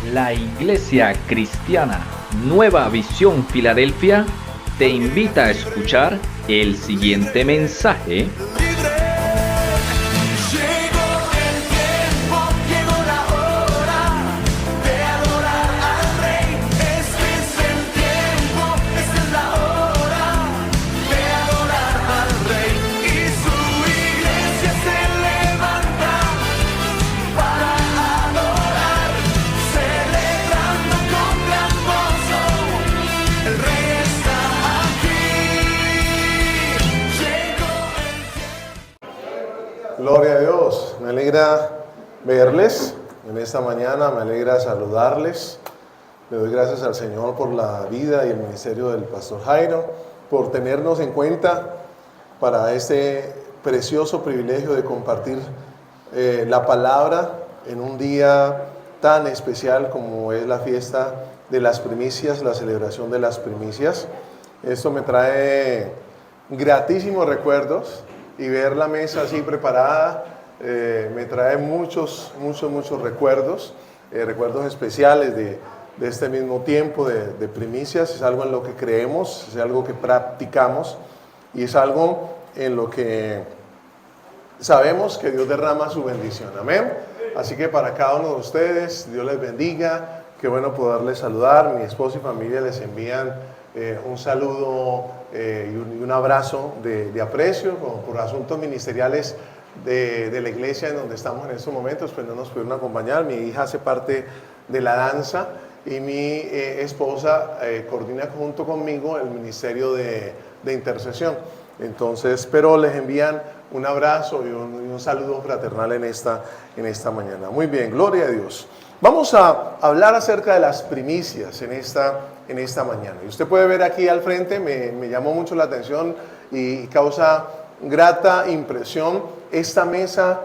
La Iglesia Cristiana Nueva Visión Filadelfia te invita a escuchar el siguiente mensaje. Gloria a Dios, me alegra verles en esta mañana, me alegra saludarles. Le doy gracias al Señor por la vida y el ministerio del Pastor Jairo, por tenernos en cuenta para este precioso privilegio de compartir la palabra en un día tan especial como es la fiesta de las primicias, la celebración de las primicias. Esto me trae gratísimos recuerdos. Y ver la mesa así preparada me trae muchos recuerdos, recuerdos especiales de este mismo tiempo de primicias. Es algo en lo que creemos, es algo que practicamos y es algo en lo que sabemos que Dios derrama su bendición. Amén. Así que para cada uno de ustedes, Dios les bendiga. Qué bueno poderles saludar. Mi esposo y familia les envían un saludo y un abrazo de aprecio por asuntos ministeriales de la iglesia en donde estamos en estos momentos, pues no nos pudieron acompañar. Mi hija hace parte de la danza y mi esposa coordina junto conmigo el ministerio de intercesión. Entonces, pero les envían un abrazo y un saludo fraternal en esta mañana. Muy bien, gloria a Dios. Vamos a hablar acerca de las primicias en esta mañana. Y usted puede ver aquí al frente, me llamó mucho la atención y causa grata impresión esta mesa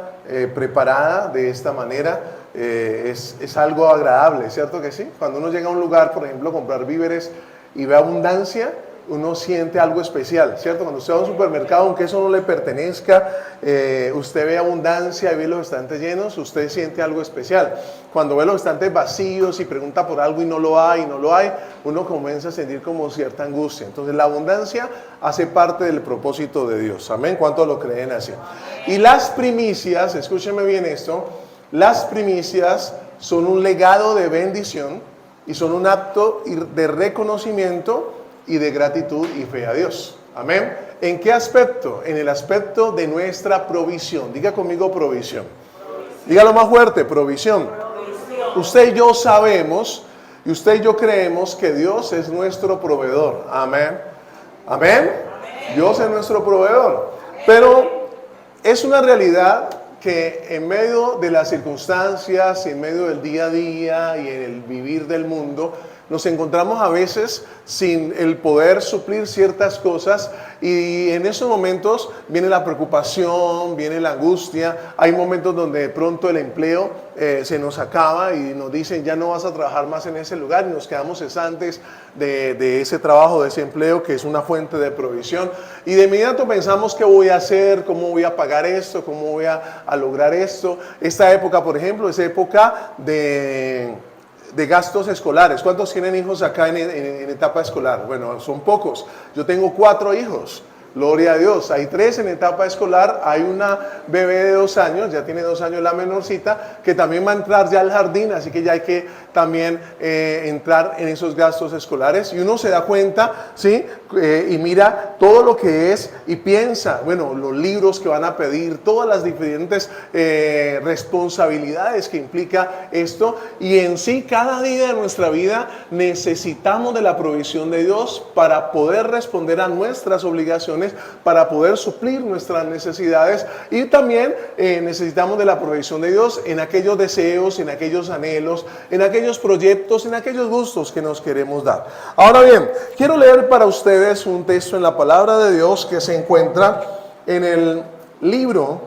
preparada de esta manera. Es algo agradable, ¿cierto que sí? Cuando uno llega a un lugar, por ejemplo, a comprar víveres y ve abundancia, uno siente algo especial, ¿cierto? Cuando usted va a un supermercado, aunque eso no le pertenezca, usted ve abundancia y ve los estantes llenos, usted siente algo especial. Cuando ve los estantes vacíos y pregunta por algo y no lo hay, uno comienza a sentir como cierta angustia. Entonces la abundancia hace parte del propósito de Dios. Amén. ¿Cuántos lo creen así? Y las primicias, escúchenme bien esto, las primicias son un legado de bendición y son un acto de reconocimiento y de gratitud y fe a Dios. Amén. ¿En qué aspecto? En el aspecto de nuestra provisión. Diga conmigo provisión. Dígalo más fuerte, provisión. Usted y yo sabemos y usted y yo creemos que Dios es nuestro proveedor. Amén. Amén. Dios es nuestro proveedor. Pero es una realidad que en medio de las circunstancias, en medio del día a día y en el vivir del mundo, nos encontramos a veces sin el poder suplir ciertas cosas y en esos momentos viene la preocupación, viene la angustia. Hay momentos donde de pronto el empleo se nos acaba y nos dicen ya no vas a trabajar más en ese lugar y nos quedamos cesantes de ese trabajo, de ese empleo que es una fuente de provisión y de inmediato pensamos qué voy a hacer, cómo voy a pagar esto, cómo voy a lograr esto. Esta época, por ejemplo, es época de gastos escolares. ¿Cuántos tienen hijos acá en etapa escolar? Bueno, son pocos. Yo tengo 4 hijos. Gloria a Dios. Hay 3 en etapa escolar. Hay una bebé de 2 años, ya tiene 2 años la menorcita, que también va a entrar ya al jardín, así que ya hay que también entrar en esos gastos escolares. Y uno se da cuenta, ¿sí? Y mira todo lo que es y piensa, bueno, los libros que van a pedir, todas las diferentes responsabilidades que implica esto. Y en sí, cada día de nuestra vida necesitamos de la provisión de Dios para poder responder a nuestras obligaciones, para poder suplir nuestras necesidades y también necesitamos de la provisión de Dios en aquellos deseos, en aquellos anhelos, en aquellos proyectos, en aquellos gustos que nos queremos dar. Ahora bien, quiero leer para ustedes un texto en la palabra de Dios que se encuentra en el libro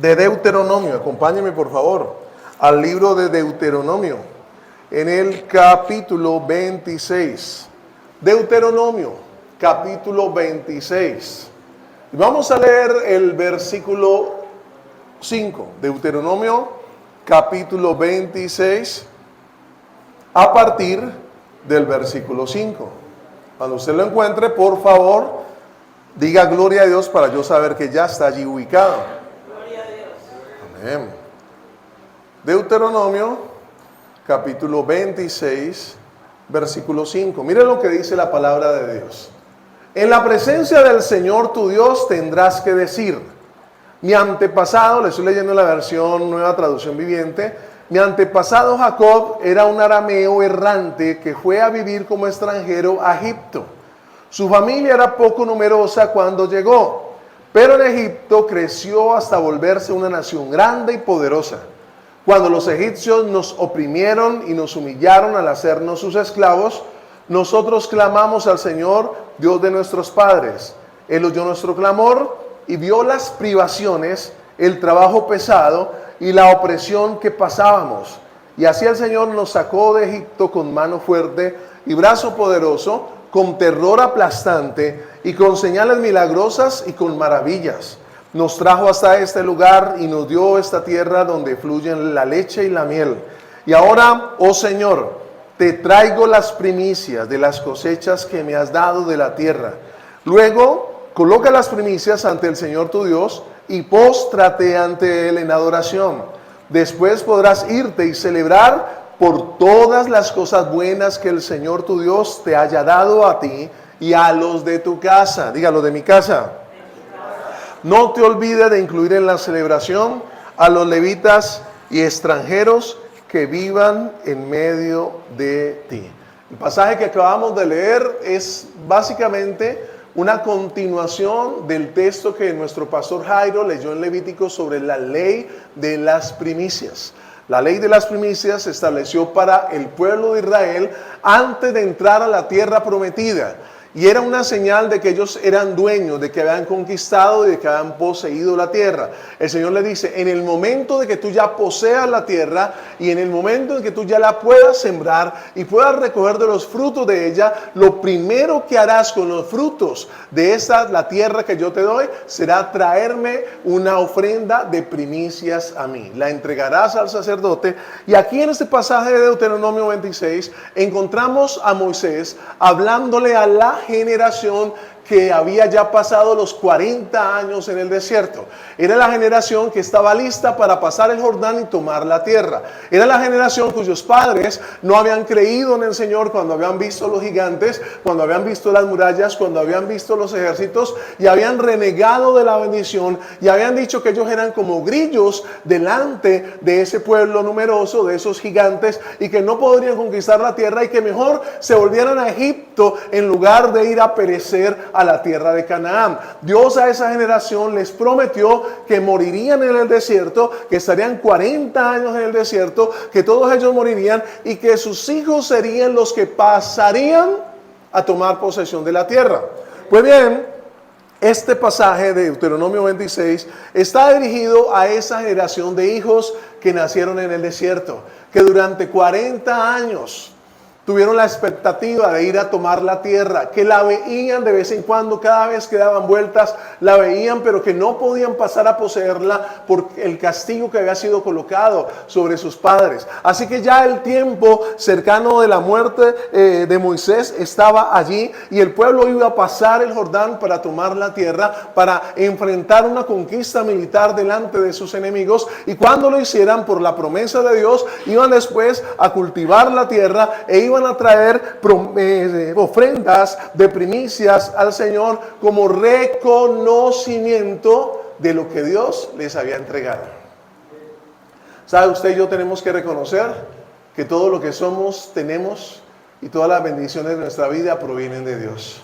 de Deuteronomio. Acompáñenme por favor al libro de Deuteronomio en el capítulo 26. Deuteronomio capítulo 26. Y vamos a leer el versículo 5. Deuteronomio capítulo 26 a partir del versículo 5. Cuando usted lo encuentre, por favor, diga gloria a Dios para yo saber que ya está allí ubicado. Gloria a Dios. Amén. Deuteronomio, capítulo 26, versículo 5. Miren lo que dice la palabra de Dios. En la presencia del Señor tu Dios tendrás que decir: mi antepasado, le estoy leyendo la versión Nueva Traducción Viviente, mi antepasado Jacob era un arameo errante que fue a vivir como extranjero a Egipto. Su familia era poco numerosa cuando llegó, pero en Egipto creció hasta volverse una nación grande y poderosa. Cuando los egipcios nos oprimieron y nos humillaron al hacernos sus esclavos, nosotros clamamos al Señor, Dios de nuestros padres. Él oyó nuestro clamor y vio las privaciones, el trabajo pesado y la opresión que pasábamos. Y así el Señor nos sacó de Egipto con mano fuerte y brazo poderoso, con terror aplastante y con señales milagrosas y con maravillas. Nos trajo hasta este lugar y nos dio esta tierra donde fluyen la leche y la miel. Y ahora, oh Señor, te traigo las primicias de las cosechas que me has dado de la tierra. Luego, coloca las primicias ante el Señor tu Dios y póstrate ante Él en adoración. Después podrás irte y celebrar por todas las cosas buenas que el Señor tu Dios te haya dado a ti y a los de tu casa. Dígalo, de mi casa. No te olvides de incluir en la celebración a los levitas y extranjeros que vivan en medio de ti. El pasaje que acabamos de leer es básicamente una continuación del texto que nuestro pastor Jairo leyó en Levítico sobre la ley de las primicias. La ley de las primicias se estableció para el pueblo de Israel antes de entrar a la tierra prometida. Y era una señal de que ellos eran dueños, de que habían conquistado y de que habían poseído la tierra. El Señor le dice, en el momento de que tú ya poseas la tierra y en el momento en que tú ya la puedas sembrar y puedas recoger de los frutos de ella, lo primero que harás con los frutos de la tierra que yo te doy, será traerme una ofrenda de primicias a mí. La entregarás al sacerdote. Y aquí en este pasaje de Deuteronomio 26 encontramos a Moisés hablándole a la generación que había ya pasado los 40 años en el desierto. Era la generación que estaba lista para pasar el Jordán y tomar la tierra. Era la generación cuyos padres no habían creído en el Señor cuando habían visto los gigantes, cuando habían visto las murallas, cuando habían visto los ejércitos y habían renegado de la bendición y habían dicho que ellos eran como grillos delante de ese pueblo numeroso, de esos gigantes, y que no podrían conquistar la tierra y que mejor se volvieran a Egipto en lugar de ir a perecer a la tierra de Canaán. Dios a esa generación les prometió que morirían en el desierto, que estarían 40 años en el desierto, que todos ellos morirían y que sus hijos serían los que pasarían a tomar posesión de la tierra. Pues bien, este pasaje de Deuteronomio 26 está dirigido a esa generación de hijos que nacieron en el desierto, que durante 40 años tuvieron la expectativa de ir a tomar la tierra, que la veían de vez en cuando, cada vez que daban vueltas, la veían, pero que no podían pasar a poseerla por el castigo que había sido colocado sobre sus padres. Así que ya el tiempo cercano de la muerte de Moisés estaba allí y el pueblo iba a pasar el Jordán para tomar la tierra, para enfrentar una conquista militar delante de sus enemigos, y cuando lo hicieran por la promesa de Dios, iban después a cultivar la tierra e iban a traer ofrendas de primicias al Señor como reconocimiento de lo que Dios les había entregado. ¿Sabe usted y yo tenemos que reconocer que todo lo que somos, tenemos y todas las bendiciones de nuestra vida provienen de Dios?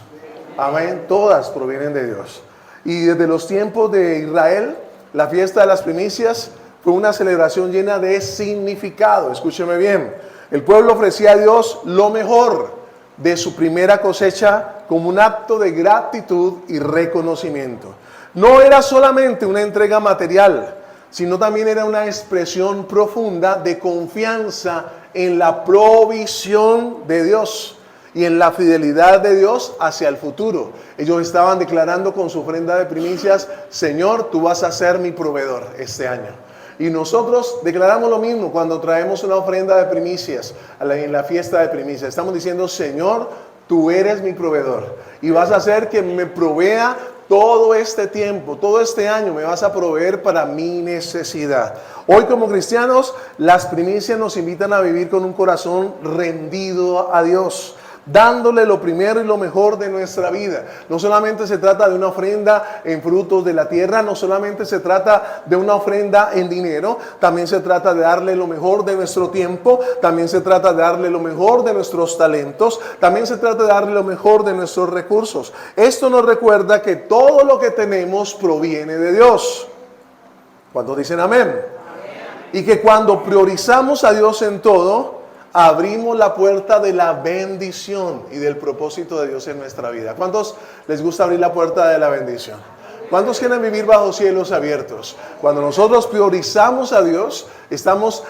Amén, todas provienen de Dios. Y desde los tiempos de Israel, la fiesta de las primicias fue una celebración llena de significado. Escúcheme bien. El pueblo ofrecía a Dios lo mejor de su primera cosecha como un acto de gratitud y reconocimiento. No era solamente una entrega material, sino también era una expresión profunda de confianza en la provisión de Dios y en la fidelidad de Dios hacia el futuro. Ellos estaban declarando con su ofrenda de primicias: Señor, tú vas a ser mi proveedor este año. Y nosotros declaramos lo mismo cuando traemos una ofrenda de primicias en la fiesta de primicias. Estamos diciendo, Señor, tú eres mi proveedor y vas a hacer que me provea todo este tiempo, todo este año me vas a proveer para mi necesidad. Hoy como cristianos, las primicias nos invitan a vivir con un corazón rendido a Dios, dándole lo primero y lo mejor de nuestra vida. No solamente se trata de una ofrenda en frutos de la tierra, no solamente se trata de una ofrenda en dinero, también se trata de darle lo mejor de nuestro tiempo, también se trata de darle lo mejor de nuestros talentos, también se trata de darle lo mejor de nuestros recursos. Esto nos recuerda que todo lo que tenemos proviene de Dios. ¿Cuántos dicen amén? Amén. Y que cuando priorizamos a Dios en todo, abrimos la puerta de la bendición y del propósito de Dios en nuestra vida. ¿Cuántos les gusta abrir la puerta de la bendición? ¿Cuántos quieren vivir bajo cielos abiertos? Cuando nosotros priorizamos a Dios, estamos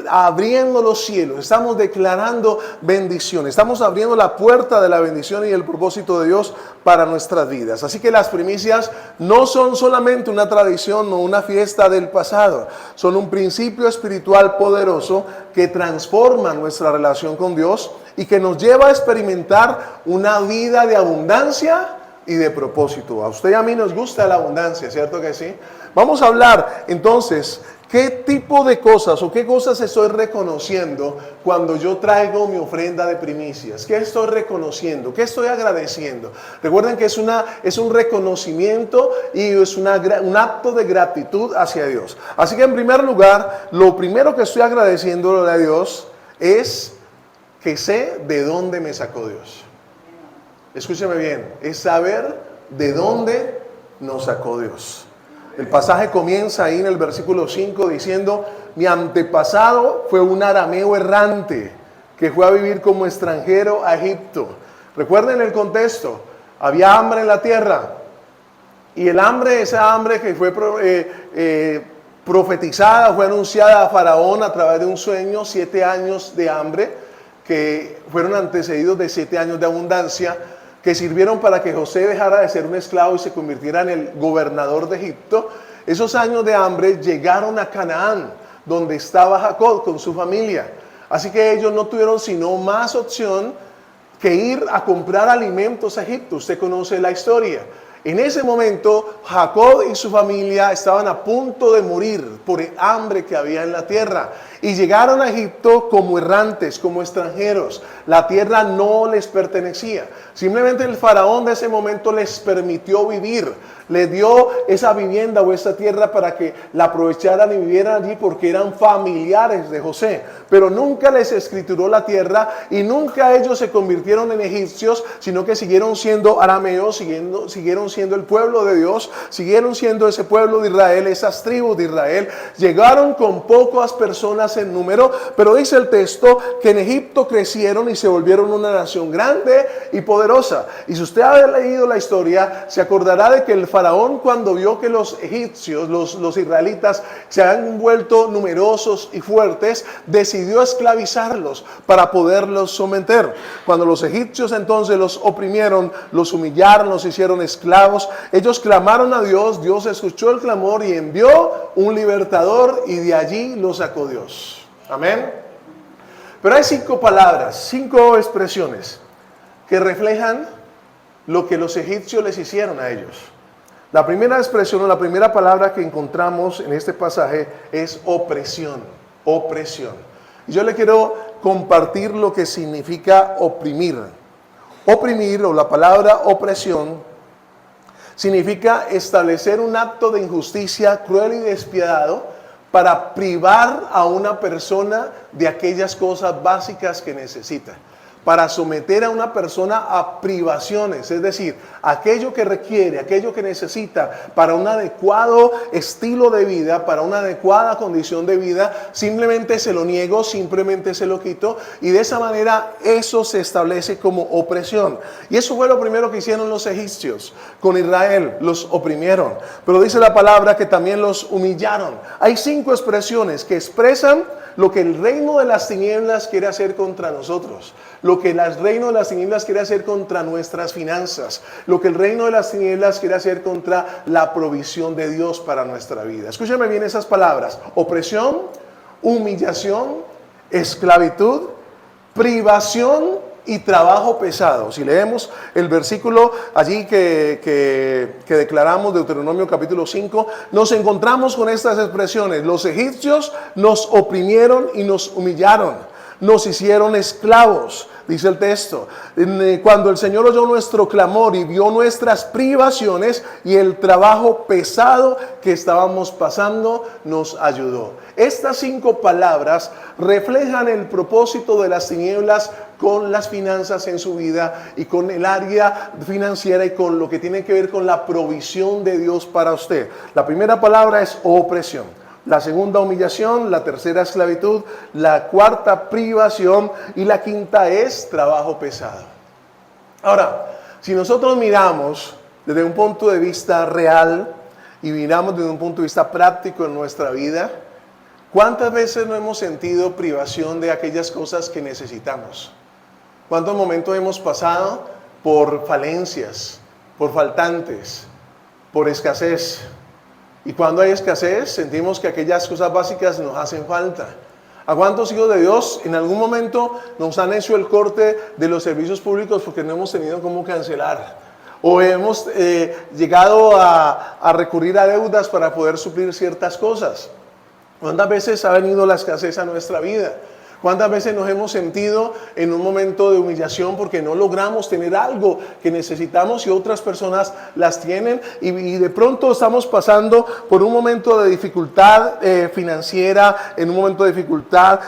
abriendo los cielos, estamos declarando bendición, estamos abriendo la puerta de la bendición y el propósito de Dios para nuestras vidas. Así que las primicias no son solamente una tradición o una fiesta del pasado, son un principio espiritual poderoso que transforma nuestra relación con Dios y que nos lleva a experimentar una vida de abundancia y de propósito. A usted y a mí nos gusta la abundancia, ¿cierto que sí? Vamos a hablar entonces qué tipo de cosas o qué cosas estoy reconociendo cuando yo traigo mi ofrenda de primicias. ¿Qué estoy reconociendo? ¿Qué estoy agradeciendo? Recuerden que es un reconocimiento y es un acto de gratitud hacia Dios. Así que en primer lugar, lo primero que estoy agradeciendo a Dios es que sé de dónde me sacó Dios. Escúcheme bien, es saber de dónde nos sacó Dios. El pasaje comienza ahí en el versículo 5 diciendo, mi antepasado fue un arameo errante que fue a vivir como extranjero a Egipto. Recuerden el contexto, había hambre en la tierra y esa hambre que fue profetizada, fue anunciada a Faraón a través de un sueño, 7 años de hambre que fueron antecedidos de 7 años de abundancia, que sirvieron para que José dejara de ser un esclavo y se convirtiera en el gobernador de Egipto. Esos años de hambre llegaron a Canaán, donde estaba Jacob con su familia. Así que ellos no tuvieron sino más opción que ir a comprar alimentos a Egipto. Usted conoce la historia. En ese momento, Jacob y su familia estaban a punto de morir por el hambre que había en la tierra. Y llegaron a Egipto como errantes, como extranjeros. La tierra no les pertenecía. Simplemente el faraón de ese momento les permitió vivir. Les dio esa vivienda o esa tierra para que la aprovecharan y vivieran allí porque eran familiares de José. Pero nunca les escrituró la tierra y nunca ellos se convirtieron en egipcios, sino que siguieron siendo arameos, siguieron siendo el pueblo de Dios, siguieron siendo ese pueblo de Israel, esas tribus de Israel. Llegaron con pocas personas en número, pero dice el texto que en Egipto crecieron y se volvieron una nación grande y poderosa. Y si usted ha leído la historia, se acordará de que el faraón, cuando vio que los egipcios, los israelitas, se habían vuelto numerosos y fuertes, decidió esclavizarlos para poderlos someter. Cuando los egipcios entonces los oprimieron, los humillaron, los hicieron esclavos, ellos clamaron a Dios, Dios escuchó el clamor y envió un libertador y de allí los sacó Dios. Amén. Pero hay 5 palabras, 5 expresiones que reflejan lo que los egipcios les hicieron a ellos. La primera expresión o la primera palabra que encontramos en este pasaje es opresión. Opresión. Y yo le quiero compartir lo que significa oprimir. Oprimir, o la palabra opresión, significa establecer un acto de injusticia cruel y despiadado para privar a una persona de aquellas cosas básicas que necesita. Para someter a una persona a privaciones, es decir, aquello que requiere, aquello que necesita para un adecuado estilo de vida, para una adecuada condición de vida, simplemente se lo niego, simplemente se lo quito, y de esa manera eso se establece como opresión. Y eso fue lo primero que hicieron los egipcios con Israel, los oprimieron. Pero dice la palabra que también los humillaron. Hay 5 expresiones que expresan lo que el reino de las tinieblas quiere hacer contra nosotros, lo que el reino de las tinieblas quiere hacer contra nuestras finanzas, lo que el reino de las tinieblas quiere hacer contra la provisión de Dios para nuestra vida. Escúchame bien esas palabras: opresión, humillación, esclavitud, privación y trabajo pesado. Si leemos el versículo allí que declaramos, Deuteronomio capítulo 5, nos encontramos con estas expresiones: los egipcios nos oprimieron y nos humillaron, nos hicieron esclavos, dice el texto. Cuando el Señor oyó nuestro clamor y vio nuestras privaciones y el trabajo pesado que estábamos pasando, nos ayudó. Estas 5 palabras reflejan el propósito de las tinieblas con las finanzas en su vida y con el área financiera y con lo que tiene que ver con la provisión de Dios para usted. La primera palabra es opresión, la segunda humillación, la tercera esclavitud, la cuarta privación y la quinta es trabajo pesado. Ahora, si nosotros miramos desde un punto de vista real y miramos desde un punto de vista práctico en nuestra vida, ¿cuántas veces no hemos sentido privación de aquellas cosas que necesitamos? ¿Cuántos momentos hemos pasado por falencias, por faltantes, por escasez? Y cuando hay escasez, sentimos que aquellas cosas básicas nos hacen falta. ¿A cuántos hijos de Dios en algún momento nos han hecho el corte de los servicios públicos porque no hemos tenido cómo cancelar? O hemos llegado a recurrir a deudas para poder suplir ciertas cosas. ¿Cuántas veces ha venido la escasez a nuestra vida? ¿Cuántas veces nos hemos sentido en un momento de humillación porque no logramos tener algo que necesitamos y otras personas las tienen? Y de pronto estamos pasando por un momento de dificultad financiera, en un momento de dificultad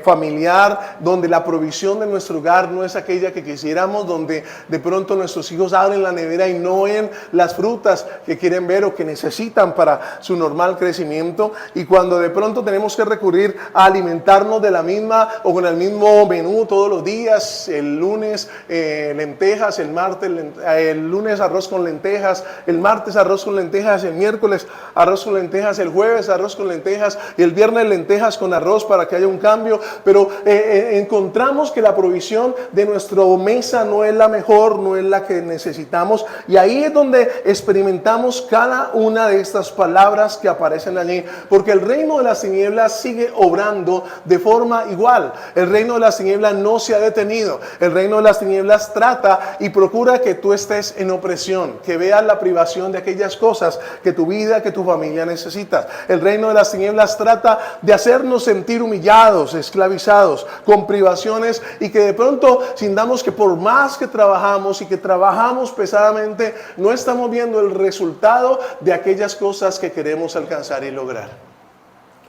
familiar, donde la provisión de nuestro hogar no es aquella que quisiéramos, donde de pronto nuestros hijos abren la nevera y no ven las frutas que quieren ver o que necesitan para su normal crecimiento. Y cuando de pronto tenemos que recurrir a alimentarnos de la misma o con el mismo menú todos los días, el lunes lentejas, el lunes arroz con lentejas, el martes arroz con lentejas, el miércoles arroz con lentejas, el jueves arroz con lentejas y el viernes lentejas con arroz para que haya un cambio, pero encontramos que la provisión de nuestra mesa no es la mejor, no es la que necesitamos, y ahí es donde experimentamos cada una de estas palabras que aparecen allí, porque el reino de las tinieblas sigue obrando de forma igual. El reino de las tinieblas no se ha detenido. El reino de las tinieblas trata y procura que tú estés en opresión, que veas la privación de aquellas cosas que tu vida, que tu familia necesitas. El reino de las tinieblas trata de hacernos sentir humillados, esclavizados, con privaciones, y que de pronto sintamos que por más que trabajamos y que trabajamos pesadamente, no estamos viendo el resultado de aquellas cosas que queremos alcanzar y lograr.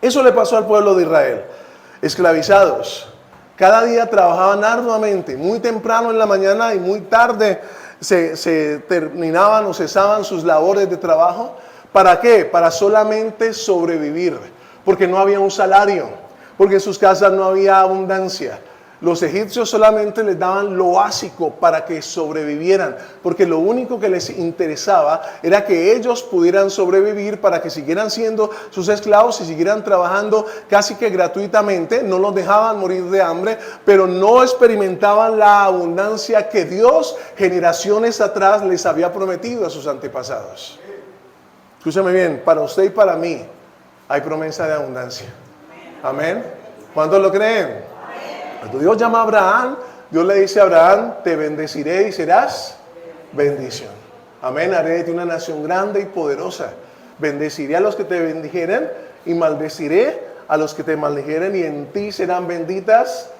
Eso le pasó al pueblo de Israel. Esclavizados, cada día trabajaban arduamente, muy temprano en la mañana y muy tarde se terminaban o cesaban sus labores de trabajo. ¿Para qué? Para solamente sobrevivir, porque no había un salario, porque en sus casas no había abundancia. Los egipcios solamente les daban lo básico para que sobrevivieran, porque lo único que les interesaba era que ellos pudieran sobrevivir para que siguieran siendo sus esclavos y siguieran trabajando casi que gratuitamente. No los dejaban morir de hambre, pero no experimentaban la abundancia que Dios generaciones atrás les había prometido a sus antepasados. Escúchame bien, para usted y para mí hay promesa de abundancia. Amén. ¿Cuántos lo creen? Cuando Dios llama a Abraham, Dios le dice a Abraham: te bendeciré y serás bendición. Amén, haré de ti una nación grande y poderosa. Bendeciré a los que te bendijeren y maldeciré a los que te maldijeren, y en ti serán benditas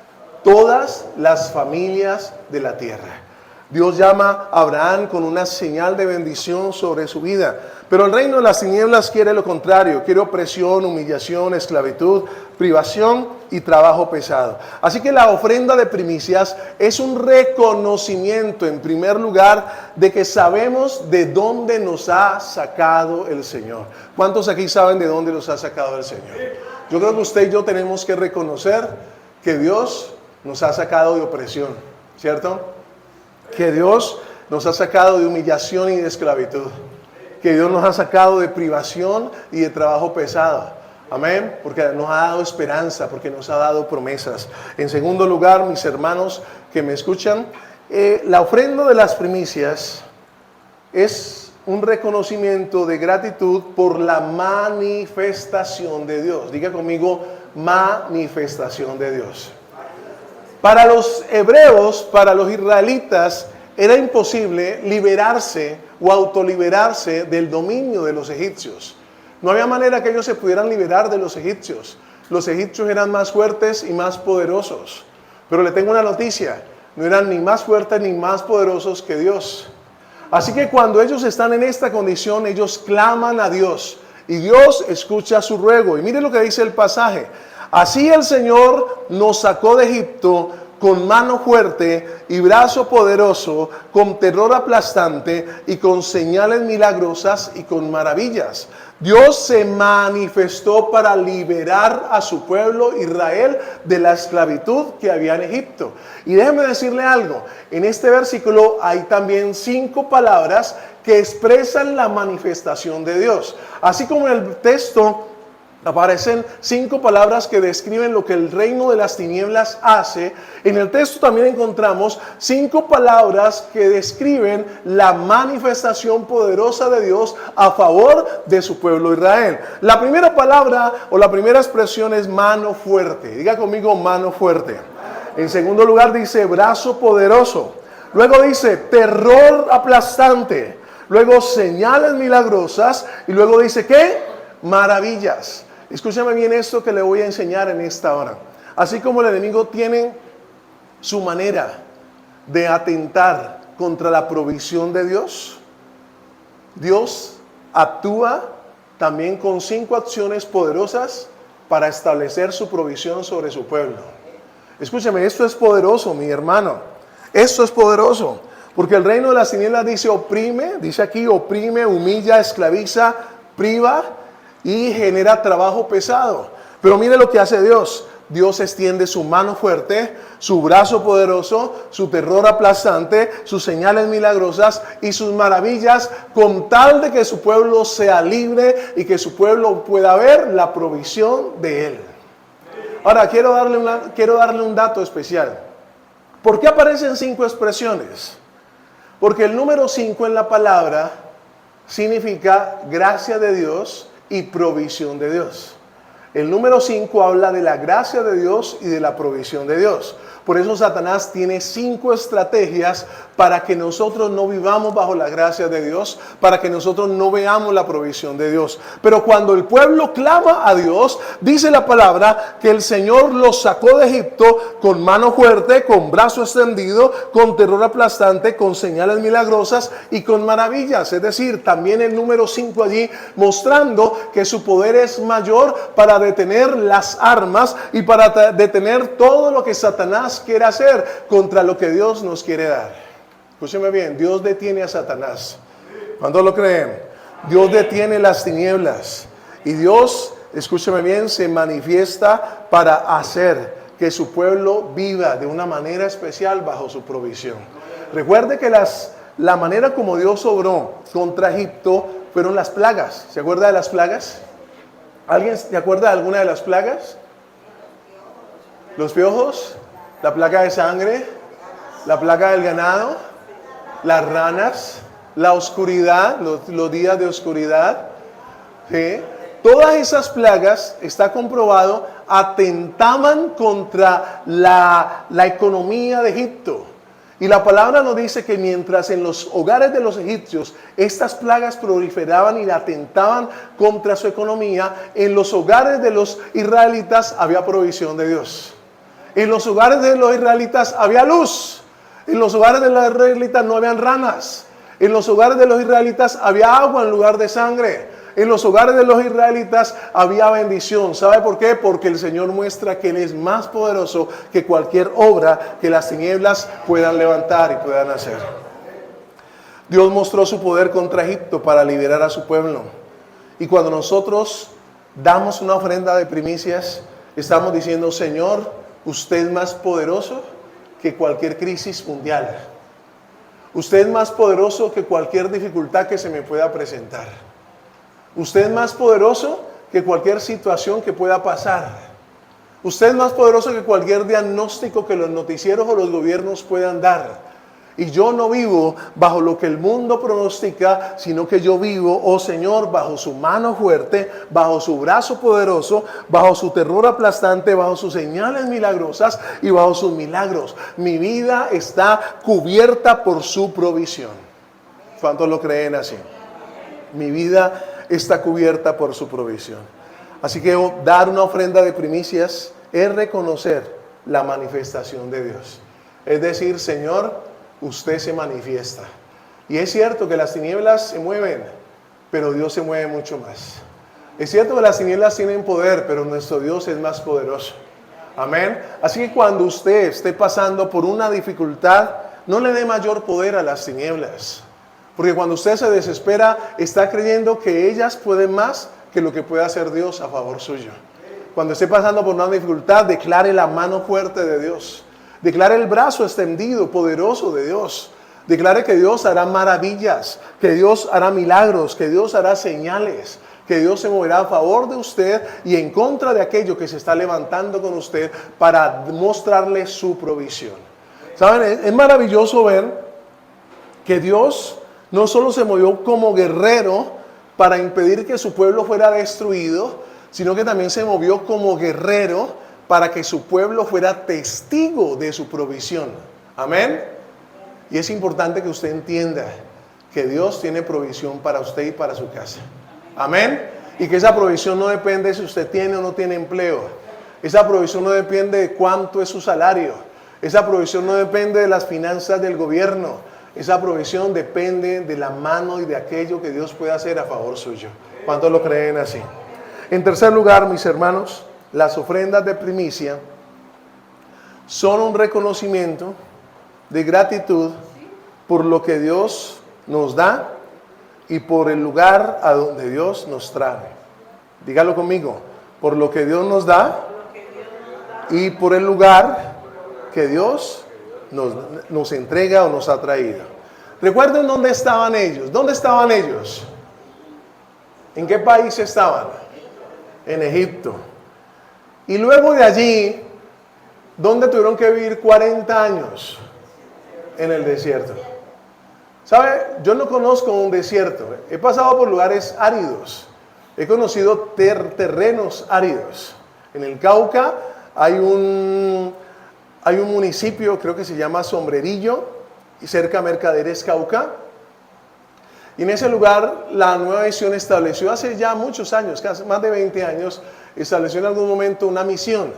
todas las familias de la tierra. Dios llama a Abraham con una señal de bendición sobre su vida. Pero el reino de las tinieblas quiere lo contrario. Quiere opresión, humillación, esclavitud, privación y trabajo pesado. Así que la ofrenda de primicias es un reconocimiento, en primer lugar, de que sabemos de dónde nos ha sacado el Señor. ¿Cuántos aquí saben de dónde nos ha sacado el Señor? Yo creo que usted y yo tenemos que reconocer que Dios nos ha sacado de opresión, ¿cierto? Que Dios nos ha sacado de humillación y de esclavitud. Que Dios nos ha sacado de privación y de trabajo pesado. Amén, porque nos ha dado esperanza, porque nos ha dado promesas. En segundo lugar, mis hermanos que me escuchan, la ofrenda de las primicias es un reconocimiento de gratitud por la manifestación de Dios. Diga conmigo, manifestación de Dios. Para los hebreos, para los israelitas, era imposible liberarse o autoliberarse del dominio de los egipcios. No había manera que ellos se pudieran liberar de los egipcios. Los egipcios eran más fuertes y más poderosos. Pero le tengo una noticia, no eran ni más fuertes ni más poderosos que Dios. Así que cuando ellos están en esta condición, ellos claman a Dios y Dios escucha su ruego. Y mire lo que dice el pasaje. Así el Señor nos sacó de Egipto con mano fuerte y brazo poderoso, con terror aplastante y con señales milagrosas y con maravillas. Dios se manifestó para liberar a su pueblo Israel de la esclavitud que había en Egipto. Y déjeme decirle algo, en este versículo hay también 5 palabras que expresan la manifestación de Dios. Así como en el texto aparecen 5 palabras que describen lo que el reino de las tinieblas hace. En el texto también encontramos 5 palabras que describen la manifestación poderosa de Dios a favor de su pueblo Israel. La primera palabra o la primera expresión es mano fuerte. Diga conmigo, mano fuerte. En segundo lugar dice brazo poderoso. Luego dice terror aplastante. Luego señales milagrosas. Y luego dice ¿qué? Maravillas. Escúchame bien esto que le voy a enseñar en esta hora. Así como el enemigo tiene su manera de atentar contra la provisión de Dios, Dios actúa también con 5 acciones poderosas para establecer su provisión sobre su pueblo. Escúchame, esto es poderoso, mi hermano. Esto es poderoso. Porque el reino de las tinieblas dice oprime, dice aquí oprime, humilla, esclaviza, priva y genera trabajo pesado. Pero mire lo que hace Dios. Dios extiende su mano fuerte, su brazo poderoso, su terror aplastante, sus señales milagrosas y sus maravillas, con tal de que su pueblo sea libre y que su pueblo pueda ver la provisión de Él. Ahora, quiero darle un dato especial. ¿Por qué aparecen 5 expresiones? Porque el número 5 en la palabra significa gracia de Dios y provisión de Dios. El número 5 habla de la gracia de Dios y de la provisión de Dios. Por eso Satanás tiene 5 estrategias para que nosotros no vivamos bajo la gracia de Dios, para que nosotros no veamos la provisión de Dios. Pero cuando el pueblo clama a Dios, dice la palabra que el Señor los sacó de Egipto con mano fuerte, con brazo extendido, con terror aplastante, con señales milagrosas y con maravillas. Es decir, también el número 5 allí mostrando que su poder es mayor para detener las armas y para detener todo lo que Satanás quiere hacer contra lo que Dios nos quiere dar. Escúcheme bien, Dios detiene a Satanás. ¿Cuántos lo creen? Dios detiene las tinieblas. Y Dios, escúcheme bien, se manifiesta para hacer que su pueblo viva de una manera especial bajo su provisión. Recuerde que la manera como Dios obró contra Egipto fueron las plagas. ¿Se acuerda de las plagas? ¿Alguien se acuerda de alguna de las plagas? Los piojos, la plaga de sangre, la plaga del ganado, las ranas, la oscuridad, los días de oscuridad. ¿Sí? Todas esas plagas, está comprobado, atentaban contra la economía de Egipto. Y la palabra nos dice que mientras en los hogares de los egipcios estas plagas proliferaban y atentaban contra su economía, en los hogares de los israelitas había provisión de Dios. En los hogares de los israelitas había luz. En los hogares de los israelitas no habían ranas. En los hogares de los israelitas había agua en lugar de sangre. En los hogares de los israelitas había bendición. ¿Sabe por qué? Porque el Señor muestra que Él es más poderoso que cualquier obra que las tinieblas puedan levantar y puedan hacer. Dios mostró su poder contra Egipto para liberar a su pueblo. Y cuando nosotros damos una ofrenda de primicias, estamos diciendo, Señor, usted es más poderoso que cualquier crisis mundial. Usted es más poderoso que cualquier dificultad que se me pueda presentar. Usted es más poderoso que cualquier situación que pueda pasar. Usted es más poderoso que cualquier diagnóstico que los noticieros o los gobiernos puedan dar. Y yo no vivo bajo lo que el mundo pronostica, sino que yo vivo, oh Señor, bajo su mano fuerte, bajo su brazo poderoso, bajo su terror aplastante, bajo sus señales milagrosas y bajo sus milagros. Mi vida está cubierta por su provisión. ¿Cuántos lo creen así? Mi vida está cubierta por su provisión. Así que dar una ofrenda de primicias es reconocer la manifestación de Dios. Es decir, Señor, usted se manifiesta. Y es cierto que las tinieblas se mueven, pero Dios se mueve mucho más. Es cierto que las tinieblas tienen poder, pero nuestro Dios es más poderoso. Amén. Así que cuando usted esté pasando por una dificultad, no le dé mayor poder a las tinieblas. Porque cuando usted se desespera, está creyendo que ellas pueden más que lo que puede hacer Dios a favor suyo. Cuando esté pasando por una dificultad, declare la mano fuerte de Dios. Declare el brazo extendido, poderoso de Dios. Declare que Dios hará maravillas, que Dios hará milagros, que Dios hará señales, que Dios se moverá a favor de usted y en contra de aquello que se está levantando con usted para mostrarle su provisión. ¿Saben? Es maravilloso ver que Dios no solo se movió como guerrero para impedir que su pueblo fuera destruido, sino que también se movió como guerrero para que su pueblo fuera testigo de su provisión. Amén. Y es importante que usted entienda que Dios tiene provisión para usted y para su casa. Amén. Y que esa provisión no depende si usted tiene o no tiene empleo. Esa provisión no depende de cuánto es su salario. Esa provisión no depende de las finanzas del gobierno. Esa provisión depende de la mano y de aquello que Dios puede hacer a favor suyo. ¿Cuántos lo creen así? En tercer lugar, mis hermanos, las ofrendas de primicia son un reconocimiento de gratitud por lo que Dios nos da y por el lugar a donde Dios nos trae. Dígalo conmigo, por lo que Dios nos da y por el lugar que Dios nos entrega o nos ha traído. Recuerden dónde estaban ellos. ¿Dónde estaban ellos? ¿En qué país estaban? En Egipto. Y luego de allí, ¿dónde tuvieron que vivir 40 años? En el desierto. ¿Sabe? Yo no conozco un desierto. He pasado por lugares áridos. He conocido terrenos áridos. En el Cauca hay un municipio, creo que se llama Sombrerillo, y cerca Mercaderes, Cauca. Y en ese lugar la Nueva Visión estableció hace ya muchos años, casi más de 20 años, estableció en algún momento una misión.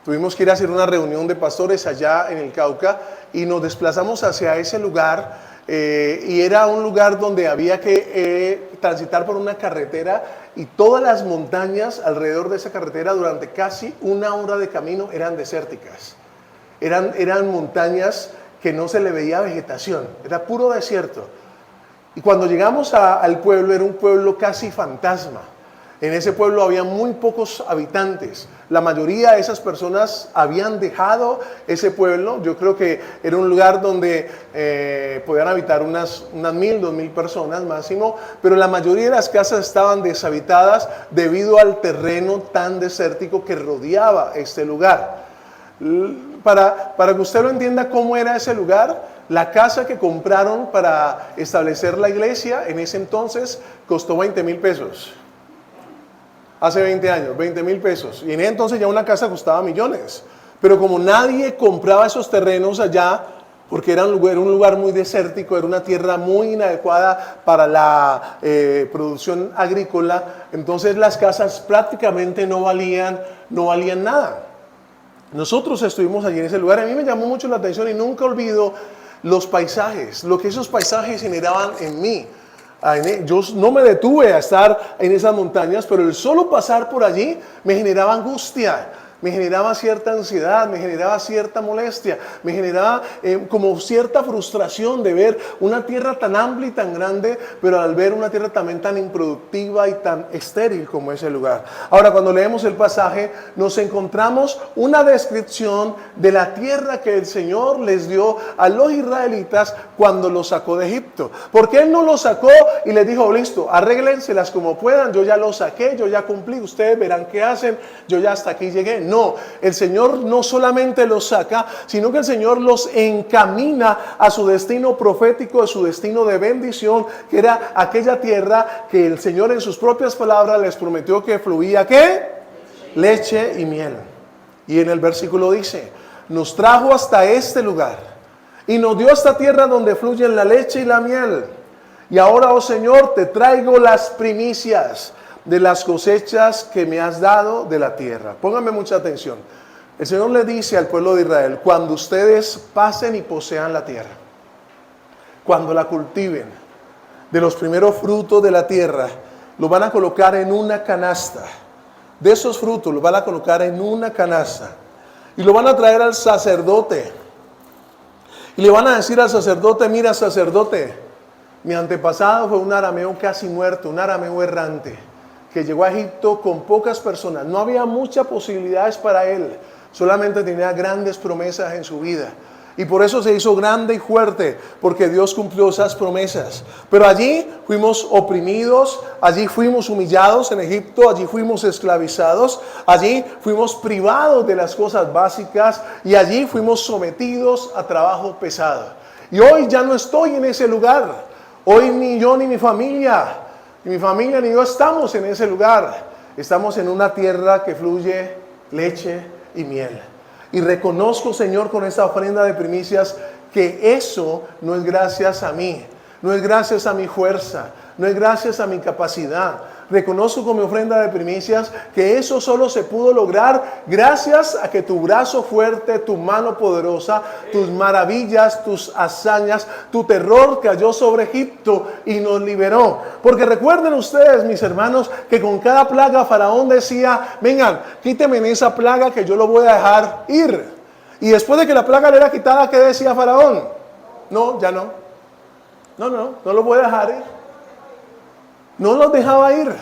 Tuvimos que ir a hacer una reunión de pastores allá en el Cauca y nos desplazamos hacia ese lugar y era un lugar donde había que transitar por una carretera y todas las montañas alrededor de esa carretera durante casi una hora de camino eran desérticas. Eran montañas que no se le veía vegetación, era puro desierto. Y cuando llegamos al pueblo, era un pueblo casi fantasma. En ese pueblo había muy pocos habitantes. La mayoría de esas personas habían dejado ese pueblo. Yo creo que era un lugar donde podían habitar unas 1,000, 2,000 personas máximo. Pero la mayoría de las casas estaban deshabitadas debido al terreno tan desértico que rodeaba este lugar. Para que usted lo entienda cómo era ese lugar, la casa que compraron para establecer la iglesia en ese entonces costó 20,000 pesos. Hace 20 años, 20,000 pesos. Y en ese entonces ya una casa costaba millones. Pero como nadie compraba esos terrenos allá, porque era un lugar muy desértico, era una tierra muy inadecuada para la producción agrícola, entonces las casas prácticamente no valían nada. Nosotros estuvimos allí en ese lugar. A mí me llamó mucho la atención y nunca olvido los paisajes, lo que esos paisajes generaban en mí. Yo no me detuve a estar en esas montañas, pero el solo pasar por allí me generaba angustia, me generaba cierta ansiedad, me generaba cierta molestia, me generaba como cierta frustración de ver una tierra tan amplia y tan grande, pero al ver una tierra también tan improductiva y tan estéril como ese lugar. Ahora, cuando leemos el pasaje, nos encontramos una descripción de la tierra que el Señor les dio a los israelitas cuando los sacó de Egipto. Porque Él no los sacó y les dijo, listo, arréglenselas como puedan, yo ya los saqué, yo ya cumplí, ustedes verán qué hacen, yo ya hasta aquí llegué. No, el Señor no solamente los saca, sino que el Señor los encamina a su destino profético, a su destino de bendición, que era aquella tierra que el Señor en sus propias palabras les prometió que fluía, ¿qué? Leche y miel. Y en el versículo dice, nos trajo hasta este lugar y nos dio esta tierra donde fluyen la leche y la miel. Y ahora, oh Señor, te traigo las primicias de las cosechas que me has dado de la tierra. Pónganme mucha atención. El Señor le dice al pueblo de Israel, cuando ustedes pasen y posean la tierra, cuando la cultiven, de los primeros frutos de la tierra, lo van a colocar en una canasta. De esos frutos los van a colocar en una canasta. Y lo van a traer al sacerdote. Y le van a decir al sacerdote, mira sacerdote, mi antepasado fue un arameo casi muerto, un arameo errante, que llegó a Egipto con pocas personas. No había muchas posibilidades para él. Solamente tenía grandes promesas en su vida. Y por eso se hizo grande y fuerte, porque Dios cumplió esas promesas. Pero allí fuimos oprimidos, allí fuimos humillados en Egipto, allí fuimos esclavizados, allí fuimos privados de las cosas básicas y allí fuimos sometidos a trabajo pesado. Y hoy ya no estoy en ese lugar. Hoy ni yo ni mi familia ni yo estamos en ese lugar. Estamos en una tierra que fluye leche y miel. Y reconozco, Señor, con esta ofrenda de primicias, que eso no es gracias a mí, no es gracias a mi fuerza, no es gracias a mi capacidad. Reconozco con mi ofrenda de primicias que eso solo se pudo lograr gracias a que tu brazo fuerte, tu mano poderosa, tus maravillas, tus hazañas, tu terror cayó sobre Egipto y nos liberó. Porque recuerden ustedes, mis hermanos, que con cada plaga Faraón decía, vengan, quíteme en esa plaga que yo lo voy a dejar ir. Y después de que la plaga le era quitada, ¿qué decía Faraón? No, ya no. No lo voy a dejar ir. No los dejaba ir.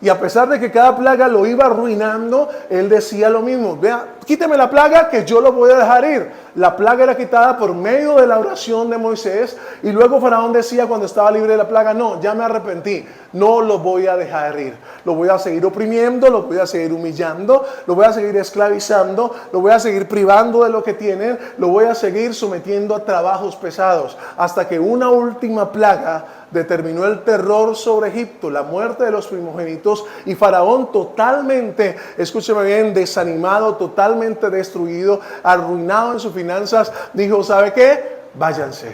Y a pesar de que cada plaga lo iba arruinando, él decía lo mismo. Vea, quíteme la plaga que yo lo voy a dejar ir. La plaga era quitada por medio de la oración de Moisés. Y luego Faraón decía cuando estaba libre de la plaga, no, ya me arrepentí. No lo voy a dejar ir. Lo voy a seguir oprimiendo, lo voy a seguir humillando, lo voy a seguir esclavizando, lo voy a seguir privando de lo que tienen, lo voy a seguir sometiendo a trabajos pesados. Hasta que una última plaga determinó el terror sobre Egipto, la muerte de los primogénitos, y Faraón totalmente, escúcheme bien, desanimado, totalmente destruido, arruinado en sus finanzas, dijo, ¿sabe qué? Váyanse.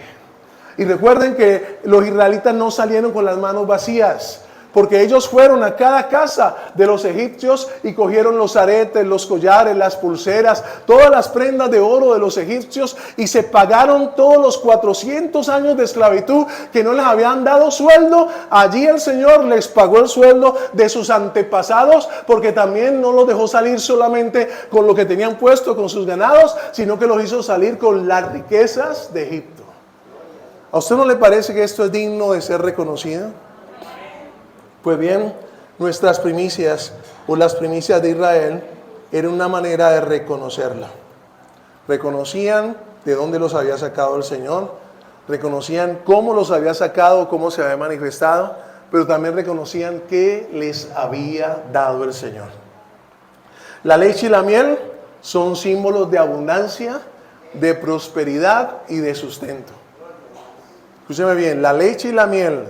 Y recuerden que los israelitas no salieron con las manos vacías, porque ellos fueron a cada casa de los egipcios y cogieron los aretes, los collares, las pulseras, todas las prendas de oro de los egipcios y se pagaron todos los 400 años de esclavitud que no les habían dado sueldo. Allí el Señor les pagó el sueldo de sus antepasados, porque también no los dejó salir solamente con lo que tenían puesto, con sus ganados, sino que los hizo salir con las riquezas de Egipto. ¿A usted no le parece que esto es digno de ser reconocido? Pues bien, nuestras primicias o las primicias de Israel eran una manera de reconocerla. Reconocían de dónde los había sacado el Señor, reconocían cómo los había sacado, cómo se había manifestado, pero también reconocían qué les había dado el Señor. La leche y la miel son símbolos de abundancia, de prosperidad y de sustento. Escúcheme bien, la leche y la miel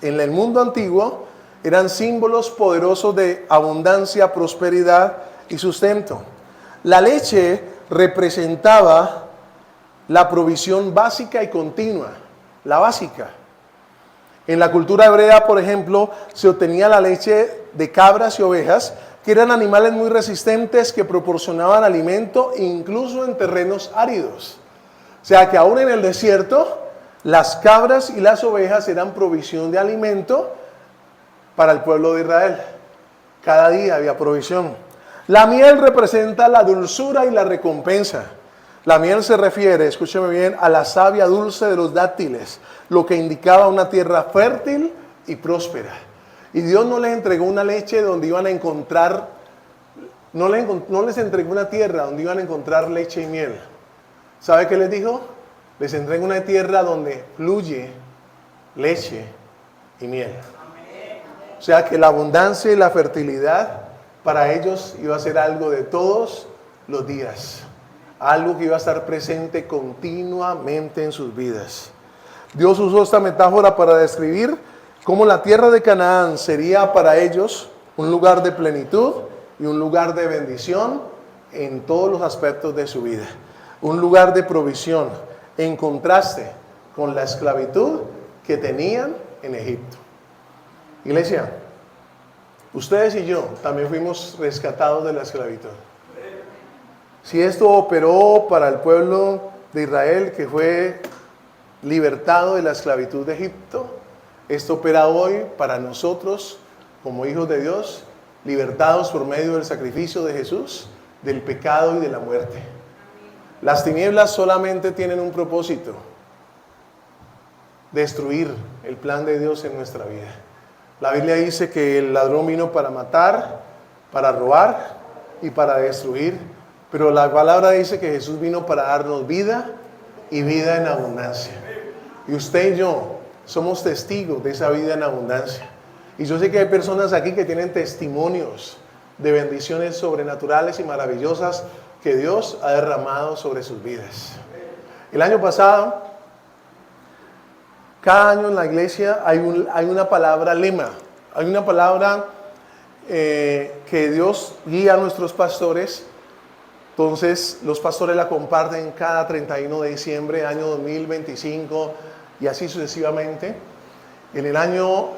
en el mundo antiguo eran símbolos poderosos de abundancia, prosperidad y sustento. La leche representaba la provisión básica y continua, la básica. En la cultura hebrea, por ejemplo, se obtenía la leche de cabras y ovejas, que eran animales muy resistentes que proporcionaban alimento incluso en terrenos áridos. O sea que aún en el desierto, las cabras y las ovejas eran provisión de alimento para el pueblo de Israel. Cada día había provisión. La miel representa la dulzura y la recompensa. La miel se refiere, escúcheme bien, a la savia dulce de los dátiles, lo que indicaba una tierra fértil y próspera. Y Dios no les entregó una leche donde iban a encontrar, no les entregó una tierra donde iban a encontrar leche y miel. ¿Sabe qué les dijo? Les entrego una tierra donde fluye leche y miel. O sea que la abundancia y la fertilidad para ellos iba a ser algo de todos los días. Algo que iba a estar presente continuamente en sus vidas. Dios usó esta metáfora para describir cómo la tierra de Canaán sería para ellos un lugar de plenitud y un lugar de bendición en todos los aspectos de su vida. Un lugar de provisión en contraste con la esclavitud que tenían en Egipto. Iglesia, ustedes y yo también fuimos rescatados de la esclavitud. Si esto operó para el pueblo de Israel que fue libertado de la esclavitud de Egipto, esto opera hoy para nosotros como hijos de Dios, libertados por medio del sacrificio de Jesús, del pecado y de la muerte. Las tinieblas solamente tienen un propósito: destruir el plan de Dios en nuestra vida. La Biblia dice que el ladrón vino para matar, para robar y para destruir, pero la palabra dice que Jesús vino para darnos vida y vida en abundancia. Y usted y yo somos testigos de esa vida en abundancia. Y yo sé que hay personas aquí que tienen testimonios de bendiciones sobrenaturales y maravillosas que Dios ha derramado sobre sus vidas. El año pasado, cada año en la iglesia hay una palabra lema, hay una palabra que Dios guía a nuestros pastores. Entonces los pastores la comparten cada 31 de diciembre, año 2025 y así sucesivamente. En el año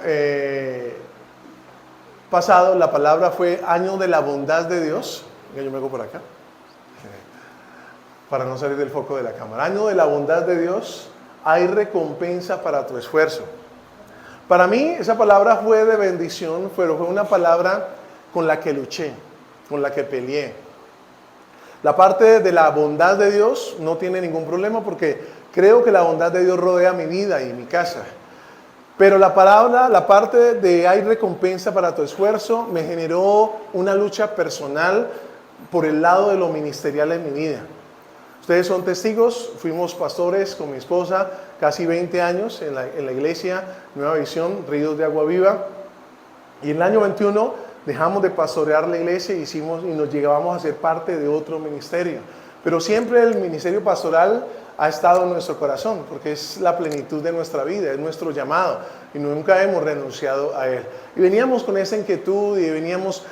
pasado la palabra fue año de la bondad de Dios. Yo me hago por acá para no salir del foco de la cámara. Año de la bondad de Dios, hay recompensa para tu esfuerzo. Para mí esa palabra fue de bendición, pero fue una palabra con la que luché, con la que peleé. La parte de la bondad de Dios no tiene ningún problema porque creo que la bondad de Dios rodea mi vida y mi casa. Pero la parte de hay recompensa para tu esfuerzo me generó una lucha personal por el lado de lo ministerial en mi vida. Ustedes son testigos, fuimos pastores con mi esposa casi 20 años en la iglesia Nueva Visión, Ríos de Agua Viva. Y en el año 21 dejamos de pastorear la iglesia y nos llegábamos a ser parte de otro ministerio. Pero siempre el ministerio pastoral ha estado en nuestro corazón, porque es la plenitud de nuestra vida, es nuestro llamado, y nunca hemos renunciado a él. Y veníamos con esa inquietud, y veníamos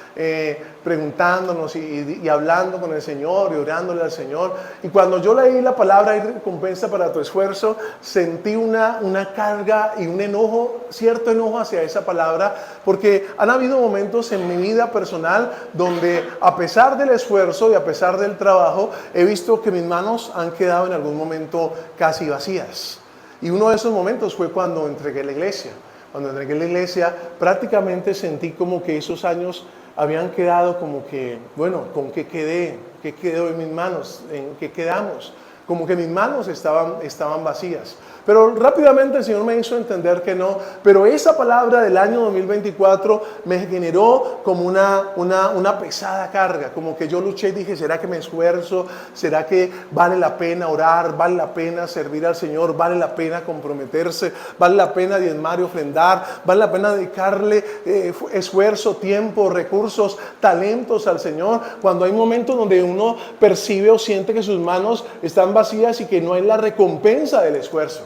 preguntándonos y hablando con el Señor, y orándole al Señor. Y cuando yo leí la palabra, hay recompensa para tu esfuerzo, sentí una carga y un enojo, cierto enojo hacia esa palabra, porque han habido momentos en mi vida personal donde a pesar del esfuerzo y a pesar del trabajo, he visto que mis manos han quedado en algún momento casi vacías. Y uno de esos momentos fue cuando entregué la iglesia. Cuando entregué la iglesia, prácticamente sentí como que esos años habían quedado como que, bueno, ¿con qué quedé? ¿Qué quedó en mis manos? ¿En qué quedamos? Como que mis manos estaban vacías. Pero rápidamente el Señor me hizo entender que no. Pero esa palabra del año 2024 me generó como una pesada carga. Como que yo luché y dije, ¿será que me esfuerzo? ¿Será que vale la pena orar? ¿Vale la pena servir al Señor? ¿Vale la pena comprometerse? ¿Vale la pena diezmar y ofrendar? ¿Vale la pena dedicarle esfuerzo, tiempo, recursos, talentos al Señor? Cuando hay momentos donde uno percibe o siente que sus manos están vacías y que no hay la recompensa del esfuerzo.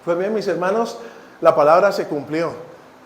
Pues bien, mis hermanos, la palabra se cumplió.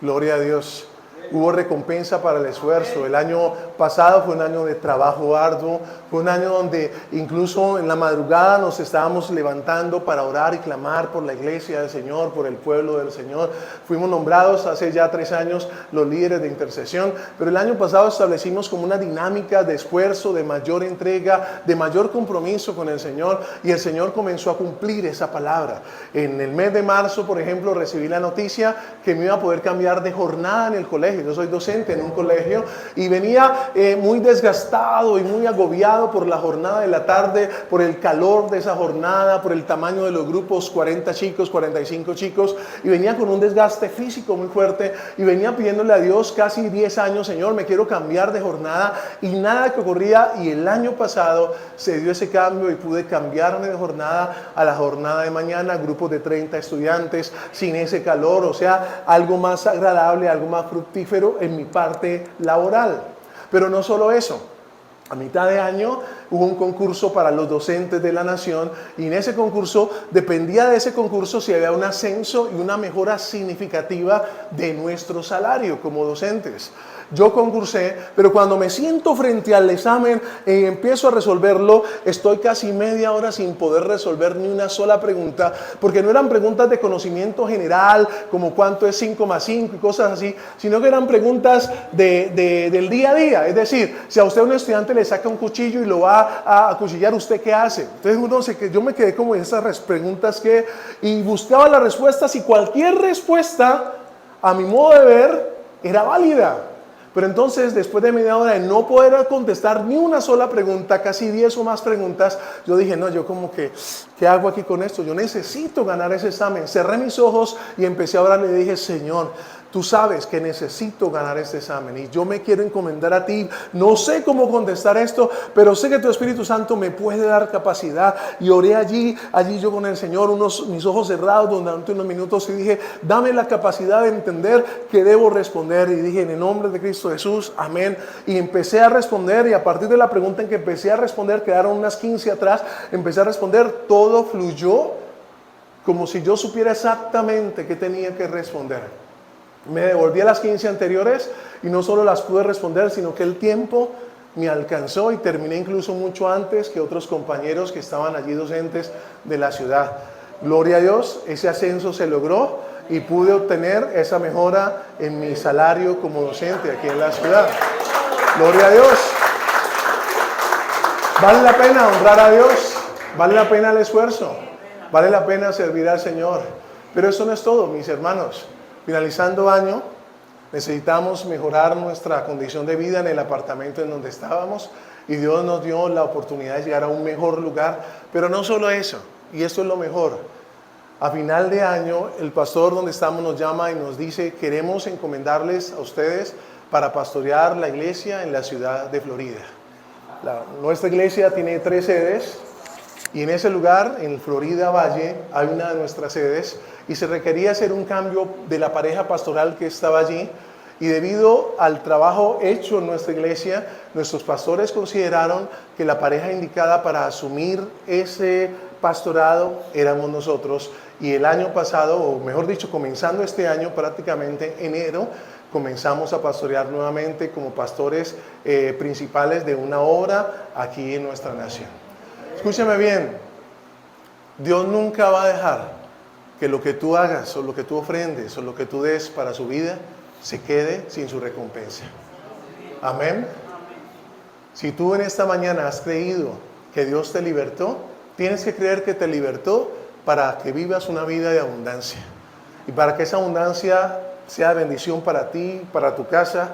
Gloria a Dios. Hubo recompensa para el esfuerzo. El año pasado fue un año de trabajo arduo. Fue un año donde incluso en la madrugada nos estábamos levantando para orar y clamar por la iglesia del Señor, por el pueblo del Señor. Fuimos nombrados hace ya 3 años los líderes de intercesión. Pero el año pasado establecimos como una dinámica de esfuerzo, de mayor entrega, de mayor compromiso con el Señor. Y el Señor comenzó a cumplir esa palabra. En el mes de marzo, por ejemplo, recibí la noticia que me iba a poder cambiar de jornada en el colegio. colegio. Yo soy docente en un colegio y venía muy desgastado y muy agobiado por la jornada de la tarde, por el calor de esa jornada, por el tamaño de los grupos, 40 chicos, 45 chicos, y venía con un desgaste físico muy fuerte y venía pidiéndole a Dios casi 10 años, Señor, me quiero cambiar de jornada, y nada que ocurría. Y el año pasado se dio ese cambio y pude cambiarme de jornada a la jornada de mañana, grupos de 30 estudiantes, sin ese calor, o sea, algo más agradable, algo más fructífero en mi parte laboral. Pero no solo eso. A mitad de año hubo un concurso para los docentes de la nación, y en ese concurso, dependía de ese concurso si había un ascenso y una mejora significativa de nuestro salario como docentes. Yo concursé, pero cuando me siento frente al examen y empiezo a resolverlo, estoy casi media hora sin poder resolver ni una sola pregunta, porque no eran preguntas de conocimiento general, como cuánto es 5 más 5 y cosas así, sino que eran preguntas del día a día. Es decir, si a usted un estudiante le saca un cuchillo y lo va a acuchillar, ¿usted qué hace? Entonces yo me quedé como en esas preguntas y buscaba las respuestas, y cualquier respuesta, a mi modo de ver, era válida. Pero entonces, después de media hora de no poder contestar ni una sola pregunta, casi 10 o más preguntas, yo dije, no, yo como que, ¿qué hago aquí con esto? Yo necesito ganar ese examen. Cerré mis ojos y empecé a orar y le dije, Señor, tú sabes que necesito ganar este examen y yo me quiero encomendar a ti. No sé cómo contestar esto, pero sé que tu Espíritu Santo me puede dar capacidad. Y oré allí yo con el Señor, mis ojos cerrados durante unos minutos, y dije, dame la capacidad de entender que debo responder. Y dije, en el nombre de Cristo Jesús, amén. Y empecé a responder, y a partir de la pregunta en que empecé a responder, quedaron unas 15 atrás, empecé a responder, todo fluyó como si yo supiera exactamente qué tenía que responder. Me devolví a las 15 anteriores y no solo las pude responder, sino que el tiempo me alcanzó y terminé incluso mucho antes que otros compañeros que estaban allí docentes de la ciudad. Gloria a Dios, ese ascenso se logró y pude obtener esa mejora en mi salario como docente aquí en la ciudad. Gloria a Dios. Vale la pena honrar a Dios, vale la pena el esfuerzo, vale la pena servir al Señor. Pero eso no es todo, mis hermanos. Finalizando año, necesitamos mejorar nuestra condición de vida en el apartamento en donde estábamos, y Dios nos dio la oportunidad de llegar a un mejor lugar. Pero no solo eso, y esto es lo mejor. A final de año, el pastor donde estamos nos llama y nos dice, queremos encomendarles a ustedes para pastorear la iglesia en la ciudad de Florida. Nuestra iglesia tiene 3 sedes, y en ese lugar, en Florida Valle, hay una de nuestras sedes, y se requería hacer un cambio de la pareja pastoral que estaba allí. Y debido al trabajo hecho en nuestra iglesia, nuestros pastores consideraron que la pareja indicada para asumir ese pastorado éramos nosotros. Y el año pasado, o mejor dicho, comenzando este año, prácticamente enero, comenzamos a pastorear nuevamente como pastores principales de una obra aquí en nuestra nación. Escúchame bien, Dios nunca va a dejar que lo que tú hagas o lo que tú ofrendes o lo que tú des para su vida se quede sin su recompensa. Amén. Si tú en esta mañana has creído que Dios te libertó, tienes que creer que te libertó para que vivas una vida de abundancia, y para que esa abundancia sea bendición para ti, para tu casa,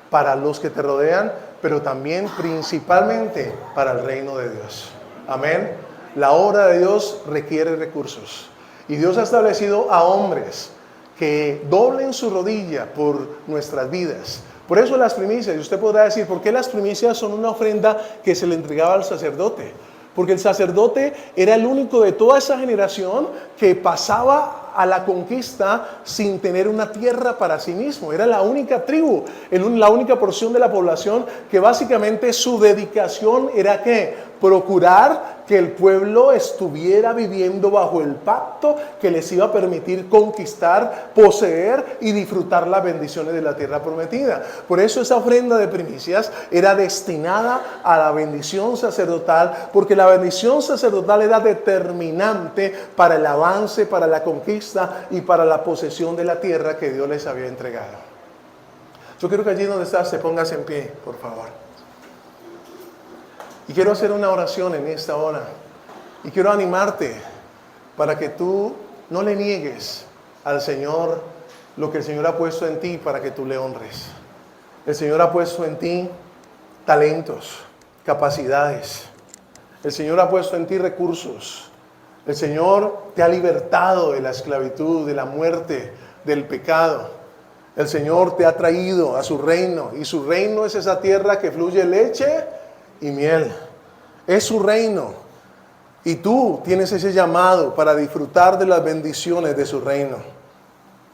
para los que te rodean, pero también principalmente para el reino de Dios. Amén. La obra de Dios requiere recursos. Y Dios ha establecido a hombres que doblen su rodilla por nuestras vidas. Por eso las primicias, y usted podrá decir, ¿por qué las primicias son una ofrenda que se le entregaba al sacerdote? Porque el sacerdote era el único de toda esa generación que pasaba a la conquista sin tener una tierra para sí mismo. Era la única tribu, la única porción de la población que básicamente su dedicación era ¿qué? Procurar que el pueblo estuviera viviendo bajo el pacto que les iba a permitir conquistar, poseer y disfrutar las bendiciones de la tierra prometida. Por eso esa ofrenda de primicias era destinada a la bendición sacerdotal, porque la bendición sacerdotal era determinante para el avance, para la conquista y para la posesión de la tierra que Dios les había entregado. Yo quiero que allí donde estás te pongas en pie, por favor. Y quiero hacer una oración en esta hora. Y quiero animarte para que tú no le niegues al Señor lo que el Señor ha puesto en ti para que tú le honres. El Señor ha puesto en ti talentos, capacidades. El Señor ha puesto en ti recursos. El Señor te ha libertado de la esclavitud, de la muerte, del pecado. El Señor te ha traído a su reino. Y su reino es esa tierra que fluye leche y miel. Es su reino. Y tú tienes ese llamado para disfrutar de las bendiciones de su reino.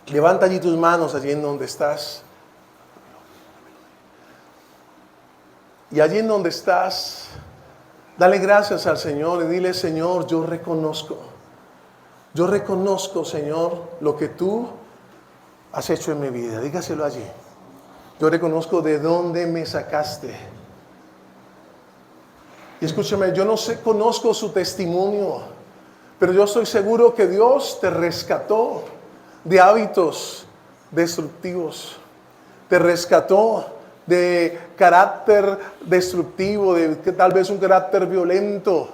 Levanta allí tus manos, allí en donde estás. Y allí en donde estás, dale gracias al Señor y dile: Señor, yo reconozco, Señor, lo que tú has hecho en mi vida. Dígaselo allí. Yo reconozco de dónde me sacaste. Y escúchame, yo no conozco su testimonio, pero yo estoy seguro que Dios te rescató de hábitos destructivos. Te rescató de carácter destructivo, de tal vez un carácter violento.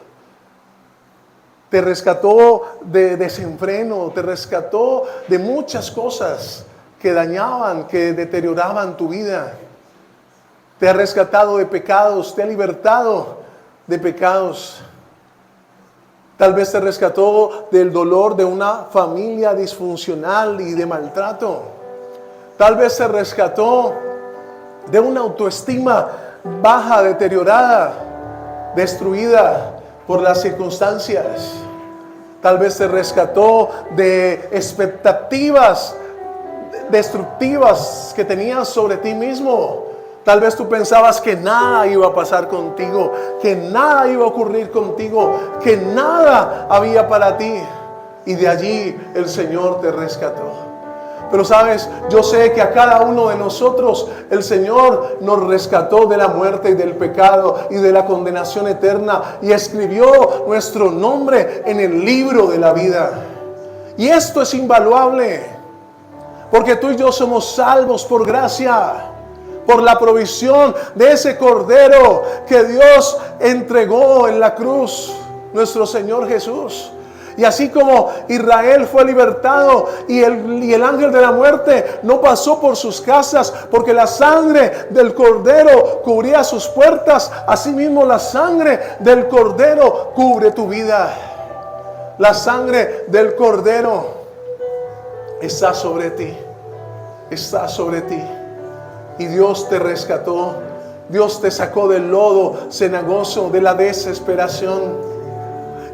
Te rescató de desenfreno, te rescató de muchas cosas que dañaban, que deterioraban tu vida. Te ha rescatado de pecados, te ha libertado de pecados. Tal vez te rescató del dolor de una familia disfuncional y de maltrato. Tal vez te rescató de una autoestima baja, deteriorada, destruida por las circunstancias. Tal vez te rescató de expectativas destructivas que tenías sobre ti mismo. Tal vez tú pensabas que nada iba a pasar contigo, que nada iba a ocurrir contigo, que nada había para ti. Y de allí el Señor te rescató. Pero sabes, yo sé que a cada uno de nosotros el Señor nos rescató de la muerte y del pecado y de la condenación eterna y escribió nuestro nombre en el libro de la vida. Y esto es invaluable, porque tú y yo somos salvos por gracia, por la provisión de ese Cordero que Dios entregó en la cruz, nuestro Señor Jesús. Y así como Israel fue libertado y el ángel de la muerte no pasó por sus casas porque la sangre del Cordero cubría sus puertas, asimismo la sangre del Cordero cubre tu vida. La sangre del Cordero está sobre ti, está sobre ti. Y Dios te rescató, Dios te sacó del lodo cenagoso, de la desesperación.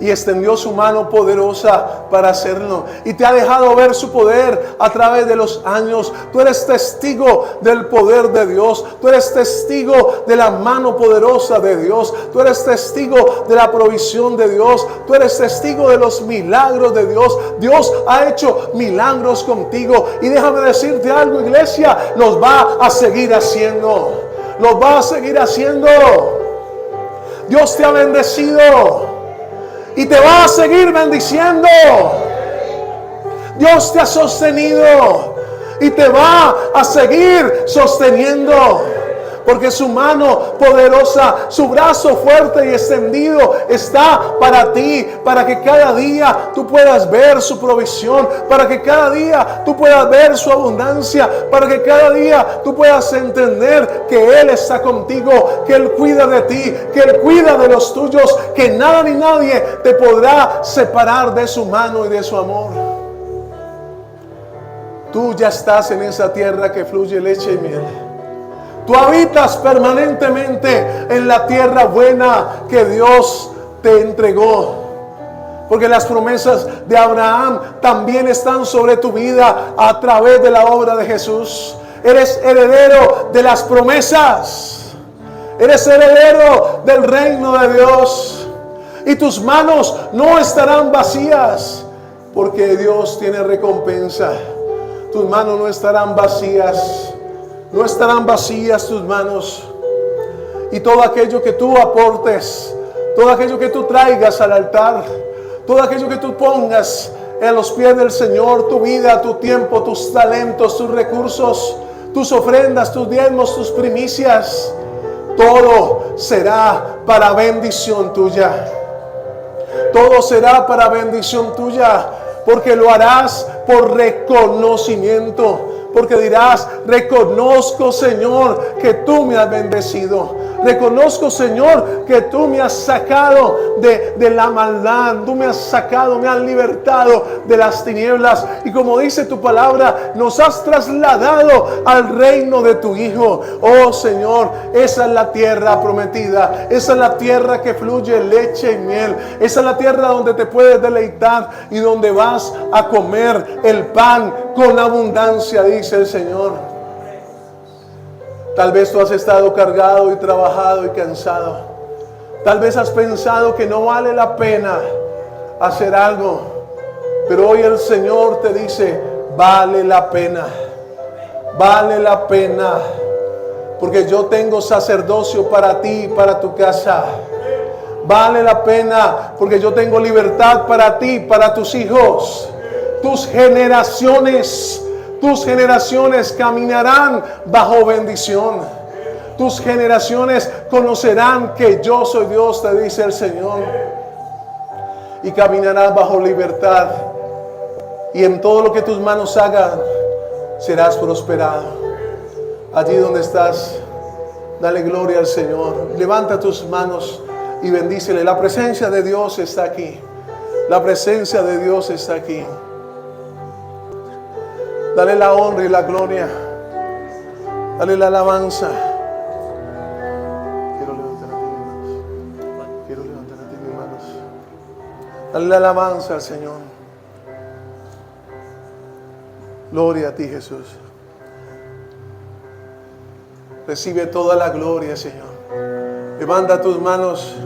Y extendió su mano poderosa para hacerlo. Y te ha dejado ver su poder a través de los años. Tú eres testigo del poder de Dios. Tú eres testigo de la mano poderosa de Dios. Tú eres testigo de la provisión de Dios. Tú eres testigo de los milagros de Dios. Dios ha hecho milagros contigo. Y déjame decirte algo, iglesia. Los va a seguir haciendo. Los va a seguir haciendo. Dios te ha bendecido. Y te va a seguir bendiciendo. Dios te ha sostenido y te va a seguir sosteniendo. Porque su mano poderosa, su brazo fuerte y extendido está para ti. Para que cada día tú puedas ver su provisión. Para que cada día tú puedas ver su abundancia. Para que cada día tú puedas entender que Él está contigo. Que Él cuida de ti. Que Él cuida de los tuyos. Que nada ni nadie te podrá separar de su mano y de su amor. Tú ya estás en esa tierra que fluye leche y miel. Tú habitas permanentemente en la tierra buena que Dios te entregó. Porque las promesas de Abraham también están sobre tu vida a través de la obra de Jesús. Eres heredero de las promesas. Eres heredero del reino de Dios. Y tus manos no estarán vacías, porque Dios tiene recompensa. Tus manos no estarán vacías. No estarán vacías tus manos. Y todo aquello que tú aportes, todo aquello que tú traigas al altar, todo aquello que tú pongas en los pies del Señor, tu vida, tu tiempo, tus talentos, tus recursos, tus ofrendas, tus diezmos, tus primicias, todo será para bendición tuya. Todo será para bendición tuya, porque lo harás por reconocimiento. porque dirás: reconozco, Señor, que tú me has bendecido. Reconozco, Señor, que tú me has sacado de la maldad. Tú me has sacado, me has libertado de las tinieblas. Y como dice tu palabra, nos has trasladado al reino de tu Hijo. Oh Señor, esa es la tierra prometida. Esa es la tierra que fluye leche y miel. Esa es la tierra donde te puedes deleitar y donde vas a comer el pan con abundancia, dice el Señor. Tal vez tú has estado cargado y trabajado y cansado. Tal vez has pensado que no vale la pena hacer algo. Pero hoy el Señor te dice: vale la pena. Vale la pena. Porque yo tengo sacerdocio para ti y para tu casa. Vale la pena porque yo tengo libertad para ti, para tus hijos. Tus generaciones caminarán bajo bendición. Tus generaciones conocerán que yo soy Dios, te dice el Señor. Y caminarás bajo libertad. Y en todo lo que tus manos hagan, serás prosperado. Allí donde estás, dale gloria al Señor. Levanta tus manos y bendícele. La presencia de Dios está aquí. La presencia de Dios está aquí. Dale la honra y la gloria. Dale la alabanza. Quiero levantar a ti mis manos. Quiero levantar a ti mis manos. Dale la alabanza al Señor. Gloria a ti, Jesús. Recibe toda la gloria, Señor. Levanta tus manos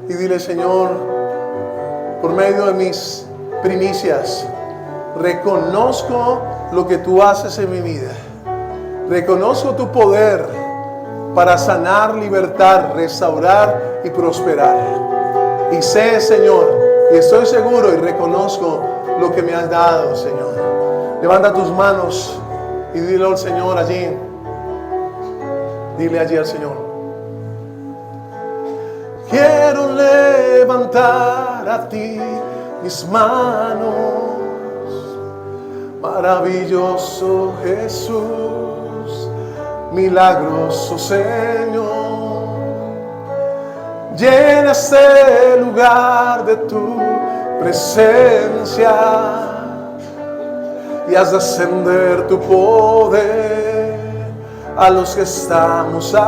y dile: Señor, por medio de mis primicias, reconozco lo que tú haces en mi vida. Reconozco tu poder para sanar, libertar, restaurar y prosperar. Y sé, Señor, y estoy seguro y reconozco lo que me has dado, Señor. Levanta tus manos y dile al Señor allí. Dile allí al Señor: quiero levantar a ti mis manos. Maravilloso Jesús, milagroso Señor, llena este lugar de tu presencia y haz descender tu poder a los que estamos aquí.